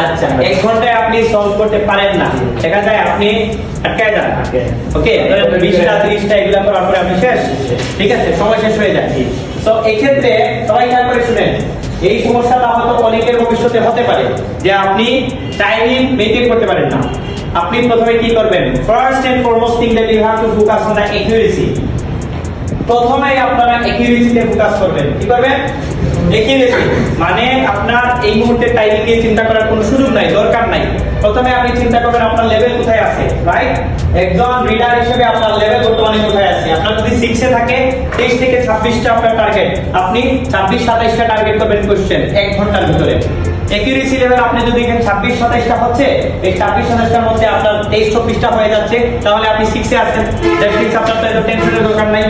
আচ্ছা 1 ঘন্টায় আপনি সলভ করতে পারেন না, দেখা যায় আপনি আটকায় যান। ওকে, 20টা 30টা এগুলা করার পরে আপনি শেষ, ঠিক আছে, সময় শেষ হয়ে যায়। তো এই ক্ষেত্রে সবাই খেয়াল করে শুনেন, এই সমস্যাটা হয়তো অনেকের ভবিষ্যতে হতে পারে যে আপনি টাইমিং মেইনটেইন করতে পারেন না। আপনি প্রথমে কি করবেন? First and foremost thing that you have to focus on the accuracy. প্রথমেই আপনারা অ্যাকুরেসিতে ফোকাস করবেন। কি করবেন? অ্যাকুরেসি মানে আপনার এই মুহূর্তে টাইমিং নিয়ে চিন্তা করার কোনো সুযোগ নাই, দরকার নাই। প্রথমে আপনি চিন্তা করবেন আপনার লেভেল কোথায় আছে, রাইট? একজন রিডার হিসেবে আপনার লেভেল বর্তমানে কোথায় আছে। আপনার যদি 6 এ থাকে 23 থেকে 26টা আপনার টার্গেট, আপনি 26 27টা টার্গেট করবেন কোশ্চেন 1 ঘন্টার ভিতরে। অ্যাকুরেসি লেভেল আপনি যদি দেখেন 26 27টা হচ্ছে, এই 26 27টার মধ্যে আপনার 23 24টা হয়ে যাচ্ছে, তাহলে আপনি 6 এ আছেন। দ্যাট মিন্স আপনার তো এত টেনশনের দরকার নাই।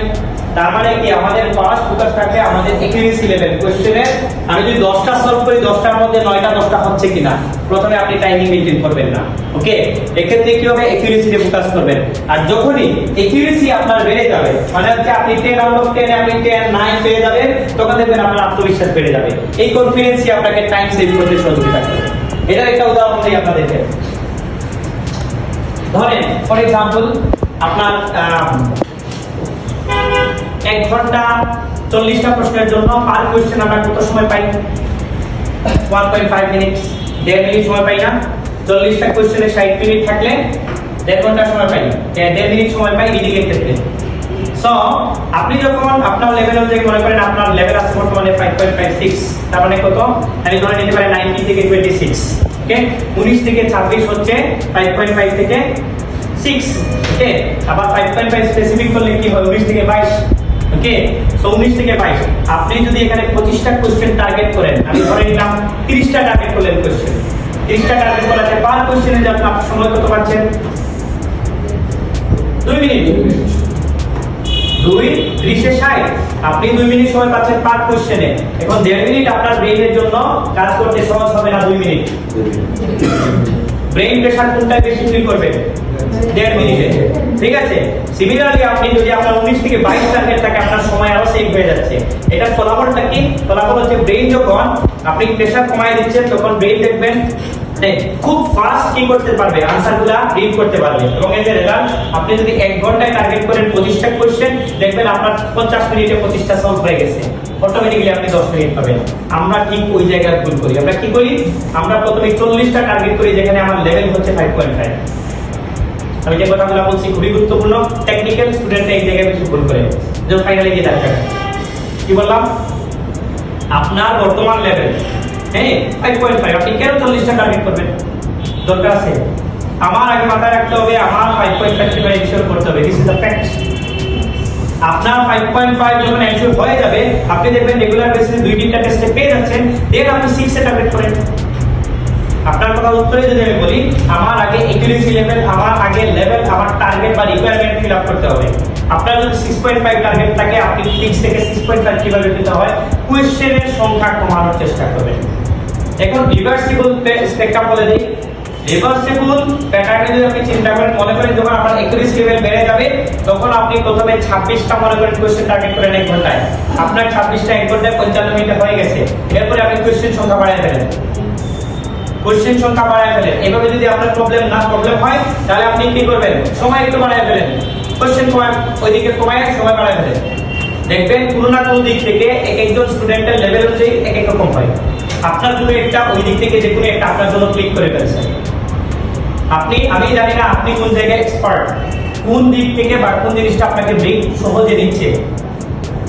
তার মানে কি আমাদের ফার্স্ট ফোকাস থাকবে আমাদের অ্যাকুরেসি লেভেল কোশ্চেনের। আমি যদি 10টা সলভ করি 10টার মধ্যে 9টা 10টা হচ্ছে কিনা, প্রথমে আপনি টাইমিং মেইনটেইন করবেন না। ওকে, এক্ষেত্রে কি হবে? অ্যাকুরেসিতে ফোকাস করবেন। আর যখনই অ্যাকুরেসি আপনার বেড়ে যাবে, মানে হচ্ছে আপনি 10 আউট অফ 10 আপনি 10 9 পেয়ে যাবেন, তখন দেখবেন আপনার আত্মবিশ্বাস বেড়ে যাবে। এই কনফিডেন্সই আপনাকে টাইম সেভ করতে সহযোগিতা করবে। এটার একটা উদাহরণ দিই আপনাদেরকে। ধরেন ফর এক্সাম্পল আপনার 1 ঘন্টা 40টা প্রশ্নের জন্য পার কোশ্চেন আমরা কত সময় পাই? 1.5 মিনিট, 1.5 মিনিট সময় পাই না? 40টা কোশ্চেনে 60 মিনিট থাকলে 1.5 ঘন্টা সময় পাই, 1.5 মিনিট সময় পাই রিডিং এর ক্ষেত্রে। সো আপনি যখন আপনার লেভেল অনুযায়ী মনে করেন আপনার লেভেল আছে বর্তমানে 5.56, তার মানে কত? আমি ধরে নিতে পারি 90 থেকে 26। ওকে, 19 থেকে 26 হচ্ছে 5.5 থেকে 6। ওকে, আবার 5.5 স্পেসিফিক করলে কি হয়? 19 থেকে 22। ওকে, সো 19 থেকে 22 আপনি যদি এখানে 25টা কোশ্চেন টার্গেট করেন, আমি ধরে নিলাম 30টা টার্গেট করলেন কোশ্চেন, 30টা টার্গেট করাতে পার কোশ্চেনে যে আপনি সময় কত পাচ্ছেন? 2 মিনিট। 2 30 এ 60, আপনি 2 মিনিট সময় পাচ্ছেন পার কোশ্চেনে। এখন 1.5 মিনিট আপনার ব্রেইনের জন্য কাজ করতে সহজ হবে না? 2 মিনিট। ব্রেইন প্রেসার কোনটা বেশি ফিল করবে? 1.5 মিনিটে, ঠিক আছে। সিমিলারলি আপনি যদি আপনার 19 থেকে 22 টার্গেট থাকে, আপনার সময় আরো সেভ হয়ে যাচ্ছে। এটা ফলাফলটা কি? ফলাফল হচ্ছে ব্রেইন যখন আপনি প্রেসার কমায় দিচ্ছেন, তখন ব্রেইন দেখবেন খুব ফাস্ট কি করতে পারবে, আনসারগুলো রিড করতে পারবে। এবং এর রেজাল্ট আপনি যদি 1 ঘন্টায় টার্গেট করেন 25টা কোশ্চেন, দেখবেন আপনার 50 মিনিটে 25টা সলভ হয়ে গেছে। অটোমেটিক্যালি আপনি 10 মিনিট পাবেন। আমরা ঠিক ওই জায়গায় ভুল করি। আমরা কি করি? আমরা প্রথমে 40টা টার্গেট করি যেখানে আমার লেভেল হচ্ছে 5.5। আমি যে কথাগুলো বলছি খুবই গুরুত্বপূর্ণ। টেকনিক্যাল স্টুডেন্টরা এই জায়গায় বেশি ভুল করে, যে ফাইনালি গিয়ে থাকবে। কি বললাম? আপনার বর্তমান লেভেল 5.5, আপনি কেন 40টা টার্গেট করবেন? দরকার আছে? আমার আগে মাথায় রাখতে হবে আমার 5.5 টা এনশিওর করতে হবে। This is the fact. আপনার 5.5 যখন এনশিওর হয়ে যাবে, আপনি দেখবেন রেগুলার বেসিসে 2-3টা টেস্টে পেয়ে যাচ্ছেন, দেন আপনি 6 এ টার্গেট করেন। আপনার কথা উত্তরে যদি আমি বলি, আমার আগে অ্যাকুরেসি লেভেল, আমার আগে লেভেল, আমার টার্গেট বা রিকোয়ারমেন্ট ফিল আপ করতে হবে। আপনার যদি 6.5 টার্গেট থাকে, আপনি 6 থেকে 6.5 কিভাবে পেতে হয়? কোশ্চেনের সংখ্যা কমানোর চেষ্টা করবেন। এখন রিভার্সিবল স্পেকট্রাম বলে দিই। রিভার্সিবল প্যাটার্নে যদি আপনি চিন্তা করেন, মনে করেন যখন আপনার অ্যাকুরেসি লেভেল বেড়ে যাবে, তখন আপনি প্রথমে 26টা মনে করেন কোশ্চেন টার্গেট করেন 1 ঘন্টায়। আপনার 26টা 1 ঘন্টায় 55 মিনিটে হয়ে গেছে। এরপরে আপনি কোশ্চেন সংখ্যা বাড়ায় ফেলেন, কোশ্চেন সংখ্যা বাড়ায় ফেলেন। এভাবে যদি আপনার প্রবলেম হয়, তাহলে আপনি কি করবেন? সময় একটু বাড়ায় ফেলেন, কোশ্চেন কমায় ওইদিকে কমায় সময় বাড়ায় ফেলেন। দেখবেন কোনো না কোনো দিক থেকে একজন স্টুডেন্টের লেভেল অনুযায়ী এক এক রকম হয়। আপনার জন্য একটা, ওই দিক থেকে যে কোনো একটা আপনার জন্য ক্লিক করে ফেলছেন। আমি জানি না আপনি কোন জায়গায় এক্সপার্ট, কোন দিক থেকে বা কোন জিনিসটা আপনাকে ব্রেক সহজে দিচ্ছে।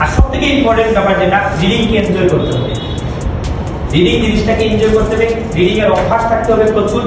আর সবথেকে ইম্পর্টেন্ট ব্যাপার যেটা, রিডিংকে এনজয় করতে হবে। রিডিং জিনিসটাকে এনজয় করতে হবে, রিডিং এর অভ্যাস থাকতে হবে প্রচুর।